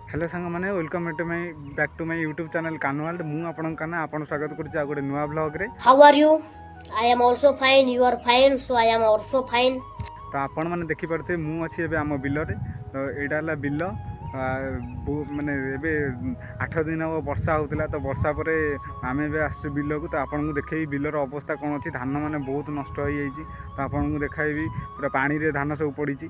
Hello song मैंने welcome to my back to my YouTube channel Kanha world मु आपन कान्हा आपन स्वागत करछि आ गोटे नुवा ब्लॉग रे। How are you? I am also fine. You are fine. So I am also fine. तो आपण मैंने देखि पारथे मु अछि एबे आम बिल रे। तो एडा हला बिल माने एबे 8 दिन अब वर्षा होतिला तो वर्षा परे आमे एबे आसु बिल को। तो आपन को देखै बिलर अवस्था कोन अछि धान माने बहुत नष्ट होई जाईछि। तो आपन को देखाइबी पूरा पानी रे धान सब पड़ीछि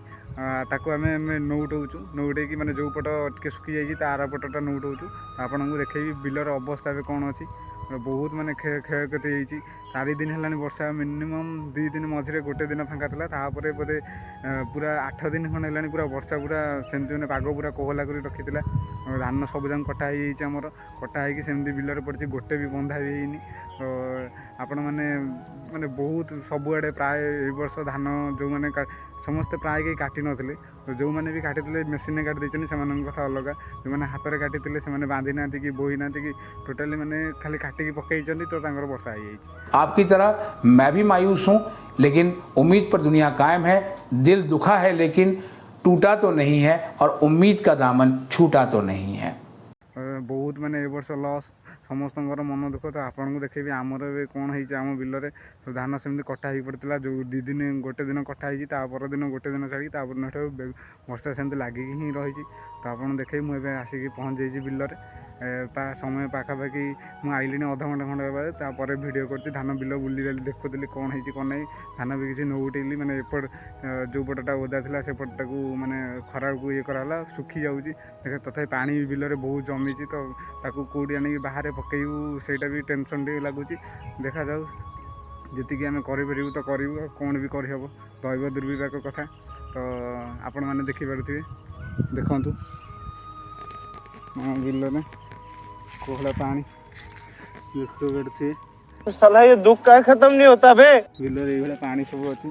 ताको आमे नौटौछु नौटेकी माने जो पट टिके सुखी जाईछि तार पटटा नौटौछु। आपन को देखैबी बिलर अवस्था बे कोन अछि बहुत माने क्षयक्षति होईछि। 4 दिन हेलानी वर्षा मिनिमम 2 दिन मझिरे गोटे दिन फांका थिला तापरे बोधे पूरा 8 दिन खन हेलानी पूरा वर्षा पूरा सेमति माने पाग पूरा कोहला करी रखिथिला। धान सब जंग कटा हो जाइए आमर कटा होगी सेमती बिलर पड़ी गोटे भी बंधा भी होनी। तो आपण मैंने माने बहुत सबुआड़े प्राय वर्ष धान जो मैंने समस्ते प्राय कहीं काटी नथिले। तो जो मैंने भी काटी मेसीन काटी देछन से कथा अलग जो मैंने हाथ में काटी से बांधी ना कि बोही ना कि टोटाली मैंने खाली काटिकी पकईचंदी तो वर्षा हो जाए। आपकी तरह मैं भी मायूस हूँ, लेकिन उम्मीद पर दुनिया कायम है। दिल दुखा है लेकिन टूटा तो नहीं है और उम्मीद का दामन छूटा तो नहीं है। बहुत माने ए वर्ष लॉस समस्त मन दुख। तो आपन को देखेबी आमर कौन है आम बिल में सब धान सेमती कटा हो पड़ता जो 2 दिन गोटे दिन कटा होपर दिन गोटे दिन छाड़ी वर्षा सेमती लगिकी ही रही। तो आपन देखे मुझे आसिक पहुँच जाइए बिल में समय पाखापाखि मुझे आइली अध घंटा खंडे तापर भिडियो कर धान बिल बुली देखुली कौन है कौन नहीं धान भी किसी नौटेली मैंने एपट जो पटटा ओदा था से पटटा मैंने खरा को ये कराला सुखी जाऊँगी देखे तथा पानी बिल में बहुत जमी। तो ताकू कौटी आने बाहर पकईबू सेटा भी टेंशन टे लगुच देखा जाऊ जी आम करूँ तो करूँ कौन भी करहब दैव दुर्विपाक कथा। तो आपण मैंने देखिपे देखु बिल में कोहला पानी साला ये दुख का खत्म नहीं होता बे। बिल ये पानी सब अच्छी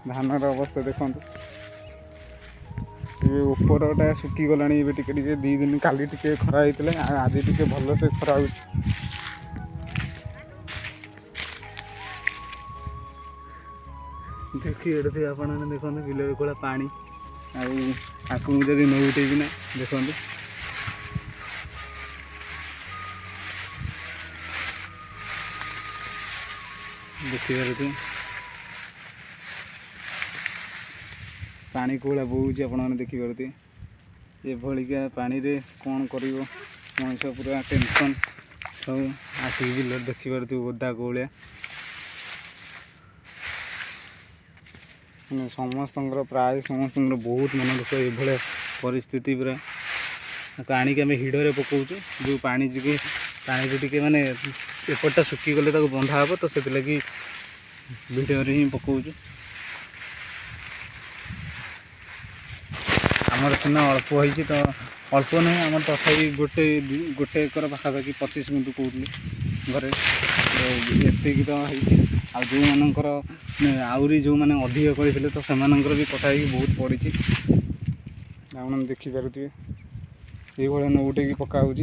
धान अवस्था देखु उपरटा सुखी गला टिके 2 दिन काली टिके खरा होता आज टिके भल से खरा हो। देखिए थे आप देखते बिल कोला पानी आपको जब नौटेकिना देखते देखिए पानी कोला बोझी आपने देखिपे ये भालिका पानी रे कौन कर मनीष पूरा टेंशन सब आसिक बिल देखिपे ओदा कोलिया समस्त प्राय समस्त बहुत मन दुख ये परिस्थिति पूरा आणिक आम हिड़े पकाऊँ जो पानी जी पानी टे माने एपटा सुखी गले बंधा हे तो से लगी भिडियो ही पकाऊँ। आमर सीना अल्प होती तो अल्प नहीं आम तथापि गोटे एकर पाखापाखि 25 गुंठ कहते घरे एतिक तो आ जो मानकर आउरी जो मैंने अधिक करते तो से भी कथा बहुत पड़ी आप देखिपे ये नौटे पका हो।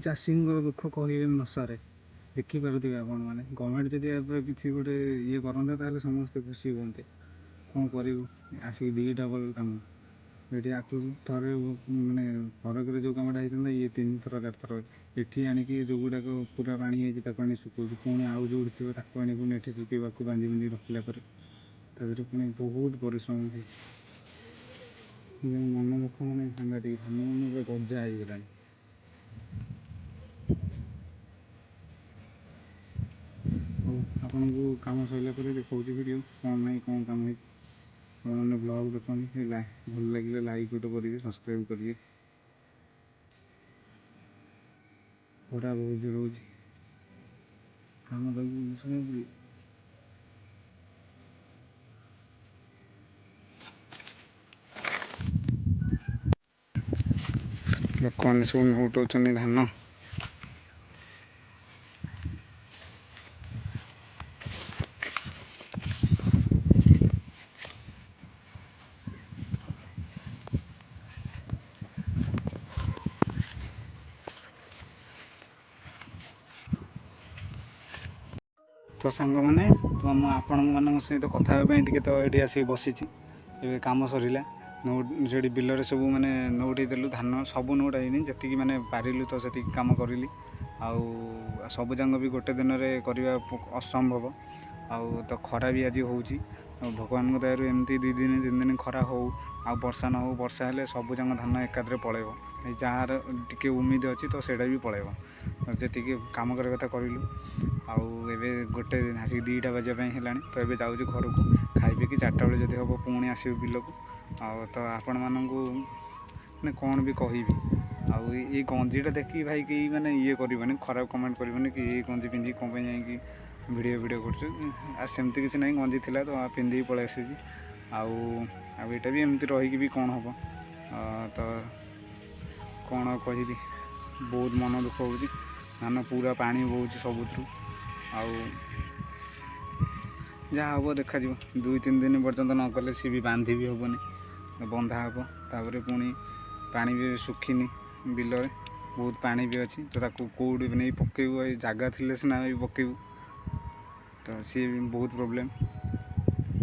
चाषी दुख कह न सरे ଦେଖିପାରୁଥିବେ ଆପଣମାନେ ଗଭର୍ଣ୍ଣମେଣ୍ଟ ଯଦି ଏବେ କିଛି ଗୋଟେ ଇଏ କରନ୍ତେ ତାହେଲେ ସମସ୍ତେ ଖୁସି ହୁଅନ୍ତେ। କ'ଣ କରିବୁ ଆସିକି 2ଟା ବେଳ କାମ ଏଠି ଆକୁ ଥରେ ମାନେ ଥରକରେ ଯେଉଁ କାମଟା ହେଇଥାନ୍ତା ଇଏ 3 ଥର 4 ଥର ଏଠି ଆଣିକି ଯେଉଁଗୁଡ଼ାକ ପୁରା ପାଣି ହେଇଛି ତାକୁ ଆଣି ଶୁଖାଉଛି, ପୁଣି ଆଉ ଯେଉଁଠି ଥିବ ତାକୁ ଆଣି ପୁଣି ଏଠି ଶୁଖେଇବାକୁ ବାନ୍ଧି ବୁନ୍ଧି ରଖିଲା ପରେ ତା ଦେହରେ ପୁଣି ବହୁତ ପରିଶ୍ରମ ହୁଏ। ମନ ଦୁଃଖ ମାନେ ସାଂଘାତିକ, ମନ ଏବେ ଗଜା ହେଇଗଲାଣି। ହଉ ଆପଣଙ୍କୁ କାମ ସରିଲା ପରେ ଦେଖାଉଛି ଭିଡ଼ିଓ କ'ଣ ନାହିଁ କ'ଣ କାମ ହେଇଛି। ଆପଣମାନେ ବ୍ଲଗ୍ ଦେଖନ୍ତି, ଭଲ ଲାଗିଲେ ଲାଇକ୍ ଗୋଟେ କରିବେ, ସବସ୍କ୍ରାଇବ୍ କରିବେ। ଖରା ବହୁତ ଜୋର ରହୁଛି କାମ ତାକୁ ଲୋକମାନେ ସବୁ ଉଠଉଛନ୍ତି ଧାନ। ତ ସାଙ୍ଗମାନେ ତ ମୁଁ ଆପଣମାନଙ୍କ ସହିତ କଥା ହେବା ପାଇଁ ଟିକେ ତ ଏଠି ଆସିକି ବସିଛି। ଏବେ କାମ ସରିଲା, ସେଠି ବିଲରେ ସବୁ ମାନେ ନଉଟେଇ ଦେଲୁ ଧାନ, ସବୁ ନଉଟା ହେଇନି, ଯେତିକି ମାନେ ପାରିଲୁ ତ ସେତିକି କାମ କରିଲି। ଆଉ ସବୁ ଯାକ ବି ଗୋଟେ ଦିନରେ କରିବା ଅସମ୍ଭବ। ଆଉ ତ ଖରା ବି ଆଜି ହେଉଛି, ଭଗବାନଙ୍କ ଦୟାରୁ ଏମିତି 2 ଦିନ 3 ଦିନ ଖରା ହଉ ଆଉ ବର୍ଷା ନ ହଉ, ବର୍ଷା ହେଲେ ସବୁ ଯାକ ଧାନ ଏକାଥରେ ପଳେଇବ। ଯାହାର ଟିକେ ଉମିଦ ଅଛି ତ ସେଇଟା ବି ପଳେଇବ। ଯେତିକି କାମ କରିବା କଥା କରିଲୁ। ଆଉ ଏବେ ଗୋଟେ ଆସିକି 2ଟା ବାଜିବା ପାଇଁ ହେଲାଣି, ତ ଏବେ ଯାଉଛି ଘରକୁ ଖାଇ ପିଇକି 4ଟା ବେଳେ ଯଦି ହେବ ପୁଣି ଆସିବି ବିଲକୁ। ଆଉ ତ ଆପଣମାନଙ୍କୁ ମାନେ କ'ଣ ବି କହିବି, ଆଉ ଏଇ ଗଞ୍ଜିଟା ଦେଖିକି ଭାଇ କେହି ମାନେ ଇଏ କରିବନି, ଖରାପ କମେଣ୍ଟ କରିବନି କି ଏଇ ଗଞ୍ଜି ପିନ୍ଧିକି କ'ଣ ପାଇଁ ଯାଇକି ଭିଡ଼ିଓ କରୁଛୁ। ଆଉ ସେମିତି କିଛି ନାହିଁ, ଗଞ୍ଜି ଥିଲା ତ ପିନ୍ଧିକି ପଳେଇ ଆସିଛି। ଆଉ ଏଇଟା ବି ଏମିତି ରହିକି ବି କ'ଣ ହେବ। ତ କ'ଣ କହିବି, ବହୁତ ମନ ଦୁଃଖ ହେଉଛି। ଧାନ ପୁରା ପାଣି ବହୁଛି ସବୁଥିରୁ। ଆଉ ଯାହା ହେବ ଦେଖାଯିବ, 2-3 ଦିନ ପର୍ଯ୍ୟନ୍ତ ନ କଲେ ସିଏ ବି ବାନ୍ଧି ବି ହେବନି, ବନ୍ଧା ହେବ। ତାପରେ ପୁଣି ପାଣି ବି ଶୁଖିନି, ବିଲରେ ବହୁତ ପାଣି ବି ଅଛି, ତ ତାକୁ କେଉଁଠି ବି ନେଇ ପକେଇବୁ, ଏଇ ଜାଗା ଥିଲେ ସିନା ବି ପକେଇବୁ, ତ ସିଏ ବି ବହୁତ ପ୍ରୋବ୍ଲେମ୍।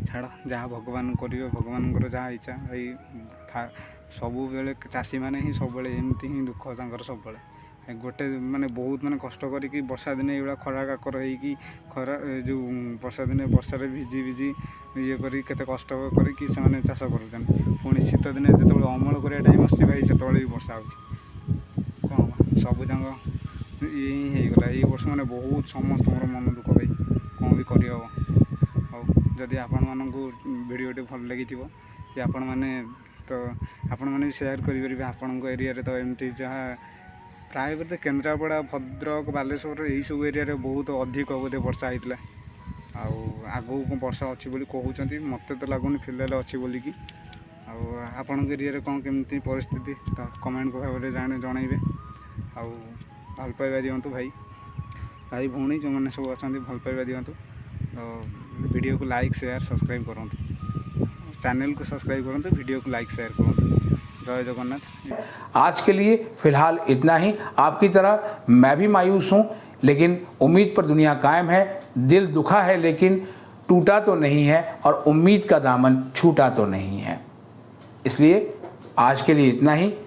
ଛାଡ଼, ଯାହା ଭଗବାନ କରିବେ, ଭଗବାନଙ୍କର ଯାହା ଇଚ୍ଛା। ଏଇ ସବୁବେଳେ ଚାଷୀମାନେ ହିଁ ସବୁବେଳେ ଏମିତି ହିଁ ଦୁଃଖ ତାଙ୍କର ସବୁବେଳେ। ଗୋଟେ ମାନେ ବହୁତ ମାନେ କଷ୍ଟ କରିକି ବର୍ଷା ଦିନେ ଏଇଭଳିଆ ଖରା କାକର ହେଇକି ଯେଉଁ ବର୍ଷା ଦିନେ ବର୍ଷାରେ ଭିଜି ଇଏ କରି କେତେ କଷ୍ଟ କରିକି ସେମାନେ ଚାଷ କରୁଛନ୍ତି। ପୁଣି ଶୀତ ଦିନେ ଯେତେବେଳେ ଅମଳ କରିବା ଟାଇମ୍ ଆସୁଛି ଭାଇ, ସେତେବେଳେ ବି ବର୍ଷା ହେଉଛି। କ'ଣ ସବୁ ଯାକ ଇଏ ହିଁ ହେଇଗଲା ଏଇ ବର୍ଷ, ମାନେ ବହୁତ ସମସ୍ତଙ୍କର ମନ ଦୁଃଖ ଭାଇ, କ'ଣ ବି କରିହେବ। ହଉ, ଯଦି ଆପଣମାନଙ୍କୁ ଭିଡ଼ିଓଟି ଭଲ ଲାଗିଥିବ କି ଆପଣମାନେ ବି ସେୟାର କରିପାରିବେ। ଆପଣଙ୍କ ଏରିଆରେ ତ ଏମିତି ଯାହା ପ୍ରାୟ ବୋଧେ କେନ୍ଦ୍ରାପଡ଼ା, ଭଦ୍ରକ, ବାଲେଶ୍ୱର ଏଇସବୁ ଏରିଆରେ ବହୁତ ଅଧିକ ବୋଧେ ବର୍ଷା ହେଇଥିଲା। ଆଉ ଆଗକୁ ବର୍ଷା ଅଛି ବୋଲି କହୁଛନ୍ତି, ମୋତେ ତ ଲାଗୁନି ଫିଲହାଲ ଅଛି ବୋଲିକି। ଆଉ ଆପଣଙ୍କ ଏରିଆରେ କ'ଣ କେମିତି ପରିସ୍ଥିତି ତ କମେଣ୍ଟ ଭାବରେ ଜଣାଇବେ। ଆଉ ଭଲ ପାଇବା ଦିଅନ୍ତୁ ଭାଇ ଭଉଣୀ ଯେଉଁମାନେ ସବୁ ଅଛନ୍ତି, ଭଲ ପାଇବା ଦିଅନ୍ତୁ। ତ ଭିଡ଼ିଓକୁ ଲାଇକ୍ ସେୟାର ସବସ୍କ୍ରାଇବ୍ କରନ୍ତୁ, ଚ୍ୟାନେଲକୁ ସବସ୍କ୍ରାଇବ୍ କରନ୍ତୁ, ଭିଡ଼ିଓକୁ लाइक शेयर करूँ। जय जगन्नाथ। आज के लिए फ़िलहाल इतना ही। आपकी तरह मैं भी मायूस हूँ, लेकिन उम्मीद पर दुनिया कायम है। दिल दुखा है लेकिन टूटा तो नहीं है, और उम्मीद का दामन छूटा तो नहीं है। इसलिए आज के लिए इतना ही।